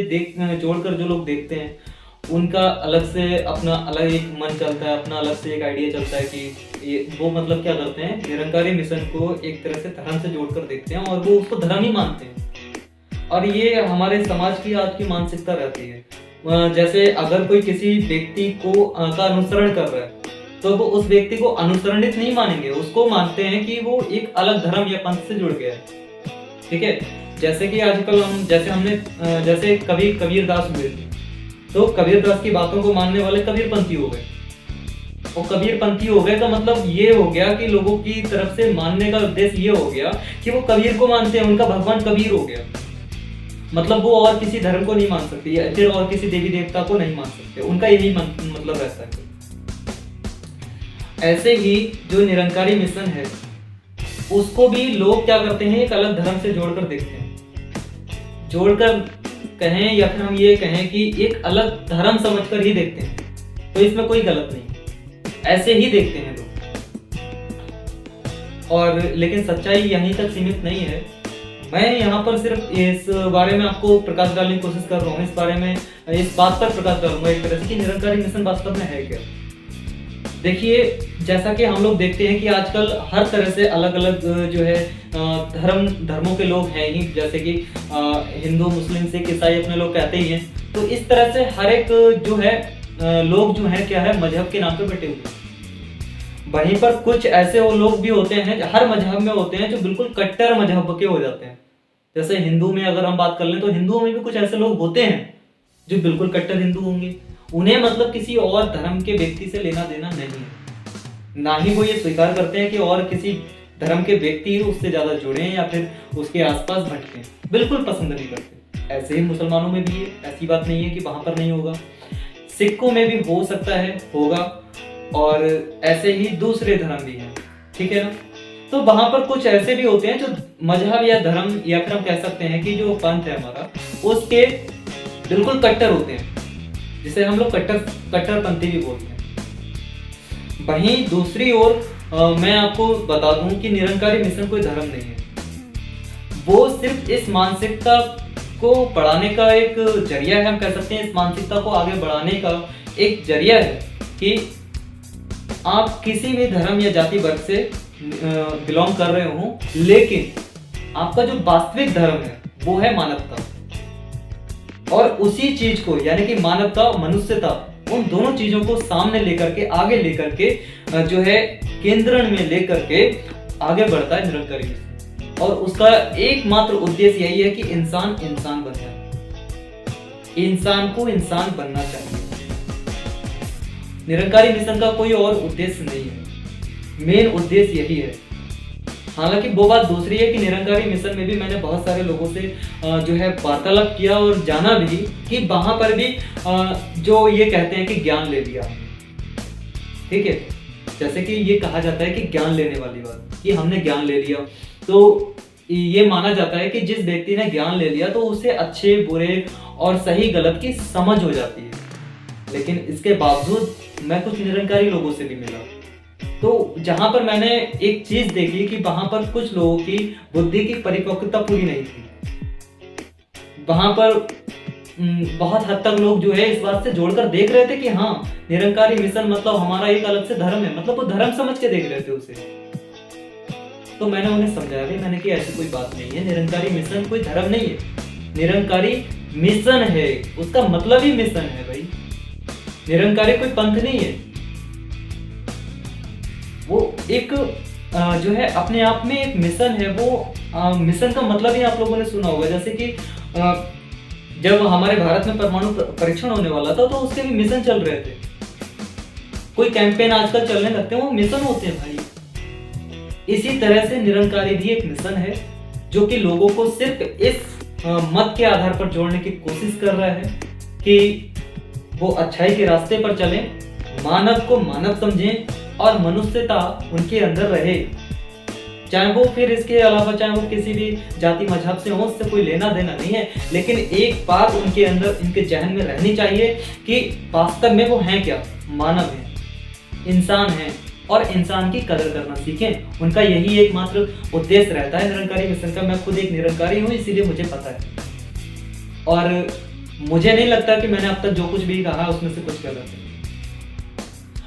जोड़कर जो लोग देखते हैं, उनका अलग से अपना अलग एक मन चलता है, अपना अलग से एक आइडिया चलता है कि ये वो मतलब क्या करते हैं, निरंकारी मिशन को एक तरह से धर्म से जोड़कर देखते हैं और वो उसको धर्म ही मानते हैं। और ये हमारे समाज की आज की मानसिकता रहती है। जैसे अगर कोई किसी व्यक्ति को का अनुसरण कर रहा है, तो वो उस व्यक्ति को अनुसरणित नहीं मानेंगे, उसको मानते हैं कि वो एक अलग धर्म या पंथ से जुड़ गया है। ठीक है, जैसे कि आजकल जैसे कभी कबीरदास हुए थे, तो कबीरदास की बातों को मानने वाले कबीरपंथी हो गए। और कबीरपंथी हो गए का मतलब ये हो गया कि लोगों की तरफ से मानने का उद्देश्य ये हो गया कि वो कबीर को मानते हैं, उनका भगवान कबीर हो गया। मतलब वो और किसी धर्म को नहीं मान सकते या फिर और किसी देवी देवता को नहीं मान सकते, उनका यही मतलब रहता है। ऐसे ही जो निरंकारी मिशन है, उसको भी लोग क्या करते हैं, एक अलग धर्म से जोड़कर देखते हैं। जोड़कर कहें या फिर हम ये कहें कि एक अलग धर्म समझकर ही देखते हैं, तो इसमें कोई गलत नहीं, ऐसे ही देखते हैं लोग। और लेकिन सच्चाई यहीं तक सीमित नहीं है। मैं यहाँ पर सिर्फ इस बारे में आपको प्रकाश डालने की कोशिश कर रहा हूँ, इस बात पर प्रकाश डालूंगा एक तरह से कि निरंकारी मिशन वास्तव में है क्या। देखिए, जैसा कि हम लोग देखते हैं कि आजकल हर तरह से अलग अलग जो है धर्मों के लोग हैं ही, जैसे कि हिंदू, मुस्लिम, सिख, ईसाई अपने लोग कहते ही हैं। तो इस तरह से हर एक जो है लोग जो है क्या है, मजहब के नाम पे बटे हुए हैं। वहीं पर कुछ ऐसे वो लोग भी होते हैं, हर मजहब में होते हैं, जो बिल्कुल कट्टर मजहब के हो जाते हैं। जैसे हिंदू में अगर हम बात कर लें, तो हिंदुओं में भी कुछ ऐसे लोग होते हैं जो बिल्कुल कट्टर हिंदू होंगे। उन्हें मतलब किसी और धर्म के व्यक्ति से लेना देना नहीं है, ना ही वो ये स्वीकार करते हैं कि और किसी धर्म के व्यक्ति उससे ज्यादा जुड़े या फिर उसके आसपास भटके, बिल्कुल पसंद नहीं करते। ऐसे ही मुसलमानों में भी है, ऐसी बात नहीं है कि वहां पर नहीं होगा। सिखों में भी हो सकता है, होगा, और ऐसे ही दूसरे धर्म भी हैं, ठीक है ना। तो वहां पर कुछ ऐसे भी होते हैं जो मजहब या धर्म या फिर हम कह सकते हैं कि जो पंथ है हमारा, उसके बिल्कुल कट्टर होते हैं, जिसे हम लोग कट्टरपंथी भी बोलते हैं। वहीं दूसरी ओर मैं आपको बता दूं कि निरंकारी मिशन कोई धर्म नहीं है, वो सिर्फ इस मानसिकता को बढ़ाने का एक जरिया है। हम कह सकते हैं इस मानसिकता को आगे बढ़ाने का एक जरिया है कि आप किसी भी धर्म या जाति वर्ग से बिलोंग कर रहे हो, लेकिन आपका जो वास्तविक धर्म है वो है मानवता। और उसी चीज को यानी कि मानवता और मनुष्यता, उन दोनों चीजों को सामने लेकर के, आगे लेकर के जो है केंद्रण में लेकर के आगे बढ़ता है निरंकारी मिशन। और उसका एकमात्र उद्देश्य यही है कि इंसान इंसान बन जाए, इंसान को इंसान बनना चाहिए। निरंकारी मिशन का कोई और उद्देश्य नहीं है, मेन उद्देश्य यही है। हालांकि वो बात दूसरी है कि निरंकारी मिशन में भी मैंने बहुत सारे लोगों से जो है वार्तालाप किया और जाना भी कि वहां पर भी जो ये कहते हैं कि ज्ञान ले लिया, ठीक है। जैसे कि ये कहा जाता है कि ज्ञान लेने वाली बात, कि हमने ज्ञान ले लिया, तो ये माना जाता है कि जिस व्यक्ति ने ज्ञान ले लिया तो उसे अच्छे बुरे और सही गलत की समझ हो जाती है। लेकिन इसके बावजूद मैं कुछ निरंकारी लोगों से भी मिला, तो जहां पर मैंने एक चीज देखी कि वहां पर कुछ लोगों की बुद्धि की परिपक्वता पूरी नहीं थी। वहां पर बहुत हद तक लोग जो है इस बात से जोड़कर देख रहे थे कि हाँ, निरंकारी मिशन मतलब हमारा एक अलग से धर्म है, मतलब वो धर्म समझ के देख रहे थे उसे। तो मैंने उन्हें समझाया भी, मैंने कि ऐसी कोई बात नहीं है, निरंकारी मिशन कोई धर्म नहीं है, निरंकारी मिशन है, उसका मतलब ही मिशन है भाई। निरंकारी कोई पंथ नहीं है, वो एक जो है अपने आप में एक मिशन है। वो मिशन का मतलब ही आप लोगों ने सुना होगा, जैसे कि जब हमारे भारत में परमाणु परीक्षण होने वाला था तो उसके भी मिशन चल रहे थे। कोई कैंपेन आजकल चलने लगते हैं, वो मिशन होते हैं भाई। इसी तरह से निरंकारी भी एक मिशन है, जो कि लोगों को सिर्फ इस मत के आधार पर जोड़ने की कोशिश कर रहा है कि वो अच्छाई के रास्ते पर चलें, मानव को मानव समझें और मनुष्यता उनके अंदर रहे। चाहे वो फिर इसके अलावा चाहे वो किसी भी जाति मजहब से हो, उससे कोई लेना देना नहीं है, लेकिन एक बात उनके अंदर, इनके जहन में रहनी चाहिए कि वास्तव में वो हैं क्या, मानव हैं, इंसान हैं, और इंसान की कदर करना सीखें। उनका यही एकमात्र उद्देश्य रहता है निरंकारी मिशन का। मैं खुद एक निरंकारी हूँ, इसीलिए मुझे पता है। और मुझे नहीं लगता कि मैंने अब तक जो कुछ भी कहा उसमें से कुछ गलत है।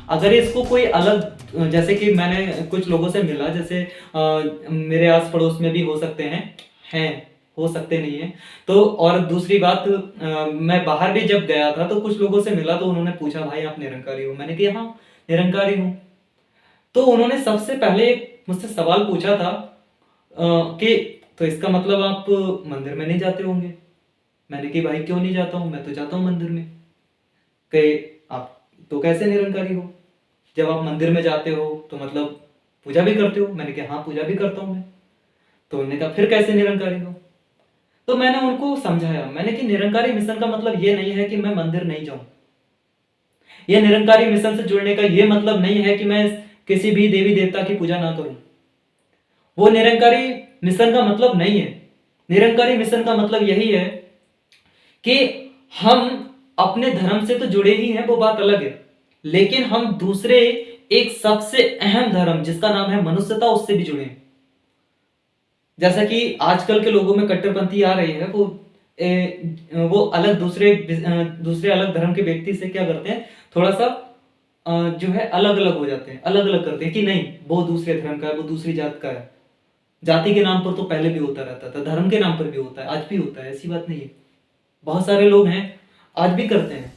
अगर इसको कोई अलग, जैसे कि मैंने कुछ लोगों से मिला, जैसे मेरे आस पड़ोस में भी हो सकते हैं, हो सकते नहीं है तो। और दूसरी बात, मैं बाहर भी जब गया था तो कुछ लोगों से मिला तो उन्होंने पूछा भाई आप निरंकारी हो? मैंने कहा हाँ निरंकारी हूँ। तो उन्होंने सबसे पहले मुझसे सवाल पूछा था कि तो इसका मतलब आप मंदिर में नहीं जाते होंगे। मैंने कहा भाई क्यों नहीं जाता हूँ, मैं तो जाता हूँ मंदिर में। कहे आप तो कैसे निरंकारी हो, जब आप मंदिर में जाते हो तो मतलब पूजा भी करते हो? मैंने कहा हाँ पूजा भी करता हूँ मैं। तो उन्होंने कहा फिर कैसे निरंकारी हो? तो मैंने उनको समझाया, मैंने कि निरंकारी मिशन का मतलब ये नहीं है कि मैं मंदिर नहीं जाऊं। ये निरंकारी मिशन से जुड़ने का ये मतलब नहीं है कि मैं किसी भी देवी देवता की पूजा ना करूं। वो निरंकारी मिशन का मतलब नहीं है। निरंकारी मिशन का मतलब यही है कि हम अपने धर्म से तो जुड़े ही हैं, वो बात अलग है, लेकिन हम दूसरे एक सबसे अहम धर्म जिसका नाम है मनुष्यता, उससे भी जुड़े हैं। जैसा कि आजकल के लोगों में कट्टरपंथी आ रही है, वो अलग दूसरे अलग धर्म के व्यक्ति से क्या करते हैं, थोड़ा सा जो है अलग अलग हो जाते हैं, अलग अलग करते हैं कि नहीं वो दूसरे धर्म का है, वो दूसरी जात का है। जाति के नाम पर तो पहले भी होता रहता था, धर्म के नाम पर भी होता है, आज भी होता है, ऐसी बात नहीं है। बहुत सारे लोग हैं आज भी करते हैं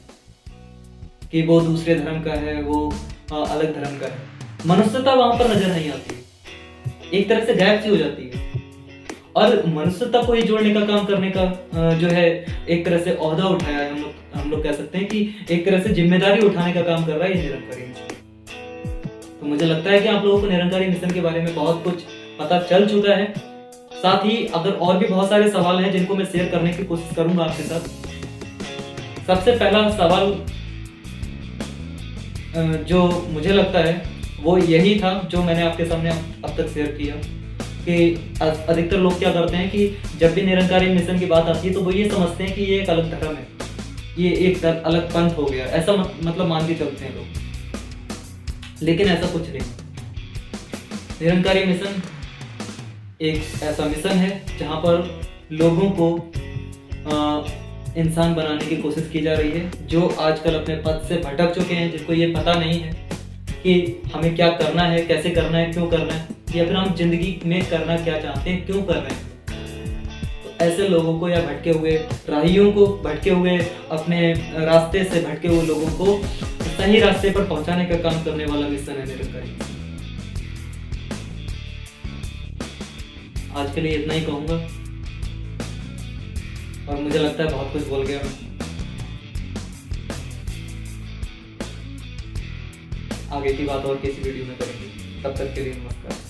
कि वो दूसरे धर्म का है, वो अलग धर्म का है। मनुष्यता वहां पर नजर नहीं आती, एक तरह से गायब सी हो जाती है। और मनुष्यता को ही जोड़ने का काम करने का जो है एक तरह से ओहदा उठाया है, हम लोग कह सकते हैं कि एक तरह से जिम्मेदारी उठाने का काम कर रहा है ये निरंकारी मिशन। तो मुझे लगता है कि आप लोगों को निरंकारी मिशन के बारे में बहुत कुछ पता चल चुका है। साथ ही अगर और भी बहुत सारे सवाल हैं जिनको मैं शेयर करने की कोशिश करूंगा आपके साथ। सबसे पहला सवाल जो मुझे लगता है वो यही था जो मैंने आपके सामने अब तक शेयर किया, कि अधिकतर लोग क्या करते हैं कि जब भी निरंकारी मिशन की बात आती है तो वो ये समझते हैं कि ये एक अलग धर्म है, ये एक अलग पंथ हो गया, ऐसा मतलब मान के चलते हैं लोग। लेकिन ऐसा कुछ नहीं। निरंकारी मिशन एक ऐसा मिशन है जहां पर लोगों को इंसान बनाने की कोशिश की जा रही है, जो आजकल अपने पथ से भटक चुके हैं, जिनको ये पता नहीं है कि हमें क्या करना है, कैसे करना है, क्यों करना है, या फिर हम जिंदगी में करना क्या चाहते हैं, क्यों कर रहे हैं। तो ऐसे लोगों को या भटके हुए राहियों को, भटके हुए अपने रास्ते से भटके हुए लोगों को सही रास्ते पर पहुंचाने का काम करने वाला मिशन है निरंकारी। आज के लिए इतना ही कहूंगा, और मुझे लगता है बहुत कुछ बोल गया मैं। आगे की बात और किसी वीडियो में करेंगे, तब तक के लिए नमस्कार।